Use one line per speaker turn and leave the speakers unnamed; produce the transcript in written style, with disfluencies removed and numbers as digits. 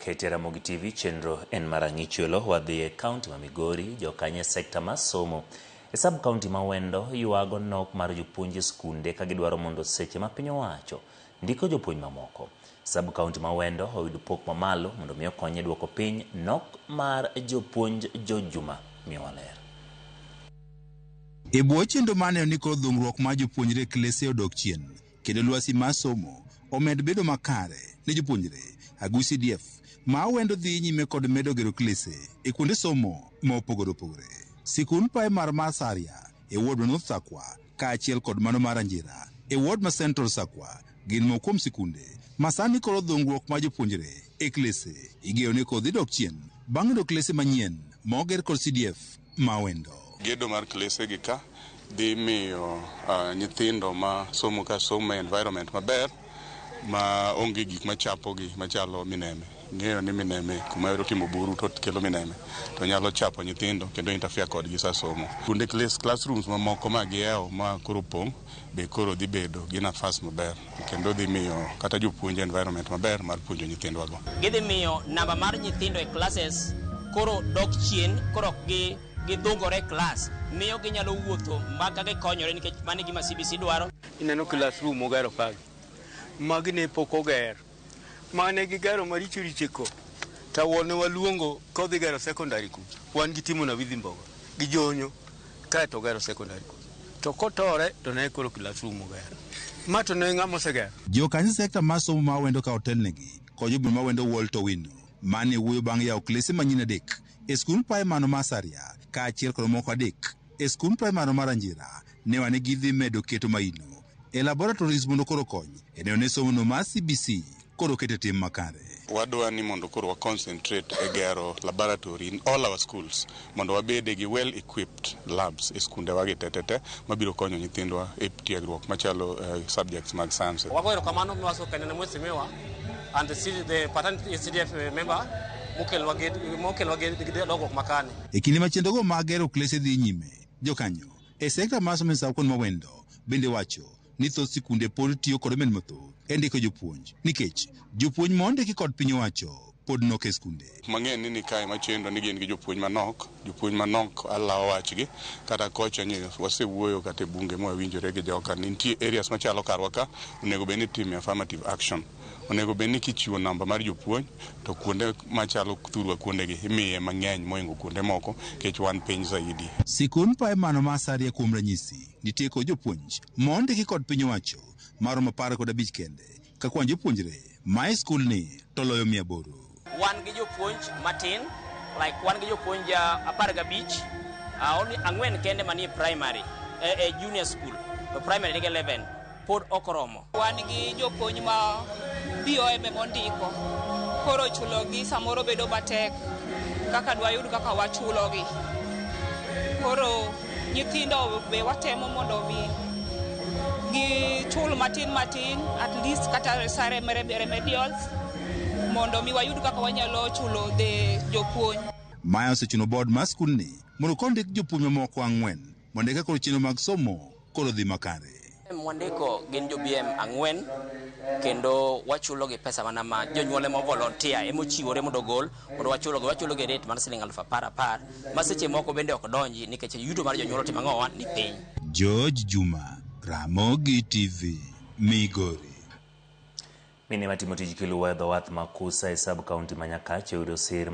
okete Ramogi TV chenro en marang'ichulo wadhi e kaunti ma Migori jokanye sekta ma somo e sub kaunti ma Wendo yuago nok mar jopuonj skunde ka gidwaro mondo seche ma piny owacho ndiko jopuonj mamoko. Sub kaunti ma Wendo oyudo pok mamalo mondo miyo konye duoko piny nok mar jopuonj Jojuma Miwaler.
E bwo chenro mane oniko dhungruok ma jopuonjre klese odok chien kendo lwasi ma somo omed bedo makare ne jopuonjre. Agusi CDF ma Wendo dhi nyime kod medo gero klese e kuonde somo ma opogore opogore. Sikund pae mar Masaria e ward ma North Sakwa kaachiel kod mano mar Anjira e ward ma Central Sakwa gin moko kuom sikunde masani koro dhungruok ma jopuonjre e klese igeno ni kodhi dok chien bang' yudo klese manyien ma oger kod CDF ma Wendo.
Gedo mar klese gi ka dhi miyo nyithindo ma somo ka somo environment maber ma onge gik machapo gi machalo mineme. Ng'eyo ni mineme kuma yoro timo buru to kelo mineme to nyalo chapo nyithindo kendo interfere kodgi sa somo. Kunde classrooms mamoko ma giewo ma koro pong' be koro dhi bedo gi nafas maber kendo dhi miyo kata jopuonj environment maber mar puonjo nyithindwa go.
Gidhi miyo namba mar nyithindo e classes koro dok chien, koro gidhungore class, miyo ginyalo wuotho maka gikonyore nikech mano gima CBC dwaro.
Ineno classroom mogero pag magi ne pok oger mane gigero maricho richo ta wone waluongo kodhi gero secondary ku wan gitimo na widhi mbogo gi jonyo ka to gero secondary ku to kotore to ne koro classroom mogero ma to ne ng'amo segero.
Jokanyo sekta ma somo ma Wendo ka otelnegi ko jobul ma Wendo Walter Wino mane wuoyo bang' yawo klese manyien adek e skund pae mano Masaria kaachiel kod moko adek e skund pae mano mar Anjira ne wane gidhi medo keto maino e laboratories mondo koro kony e neno ne somo no ma CBC koro kete tim makare.
Wadwa ni mondo koro wa concentrate e gero laboratory in all our schools mondo wabede gi well equipped labs e skunde wagi tetete mabiro konyo nyithindwa e tiegruok machalo subjects mag science.
Wagoero kamano mwaso kanene mwesemewa and the paternity CDF member mokel wage dogruok makane.
E kinde machendogo mag gero klese dhi nyime, jokanyo e sekta ma somo sa ma Wendo bende wacho ni thoth sikunde pod tiyo kod omenda mathoth e ndiko jopuonj nikech jopuonj ma ondiki kod piny owacho pod nok e skunde.
Mang'eny ni kae machendo ni gin gi jopuonj manok alawo wachgi kata kocha ni wasewuoyo kata bunge ma winjore gi joka ni nitie areas machalo karwa ka onego bed ni time affirmative action. Onego bed ni kichiwo namba mar jopuonj to kuonde machalo thurwa kuonde gi imiye mang'eny moingo kuonde moko kech wan piny zaidi.
Sikund pae mano Masaria kuom ranyisi nitie ko jopuonj ma ondiki kod piny owacho maromo 15 kende ka kwan jopuonjre ma e skul ni to loyo 800.
Wan gi jopuonj matin, like wan gi jopuonj 15, only 4 kende manie primary junior school to primary nigi 11 pod okoromo.
Wan gi jopuonj ma BOM mondiko koro chulogi samoro bedo matek kaka dwayud kaka wachulogi. Koro nyithindo be watemo mondo gi chul matin at least kata sare remedials mondo mi wayud kaka wanyalo chulo de jopuonj.
Maya osechuno board mar skul ni mondo kondik jopuonj mamoko 4 mondo eka koro chenro mag somo koro dhi makare.
Mwandiko gin jo BM 4 kendo wachulo gi pesa mana ma jonyuole mo volunteer emochiwore mondo gol mondo wachulo gi rate mar siling 10,000 ma seche moko bende ok donji nikech yuto mar jonyuol timo ng'owa ni piny.
George Juma, Ramogi TV, Migori.
Mine matimo tij kilo wedho wath makusa e sub kaunti ma Nyakache yudo sir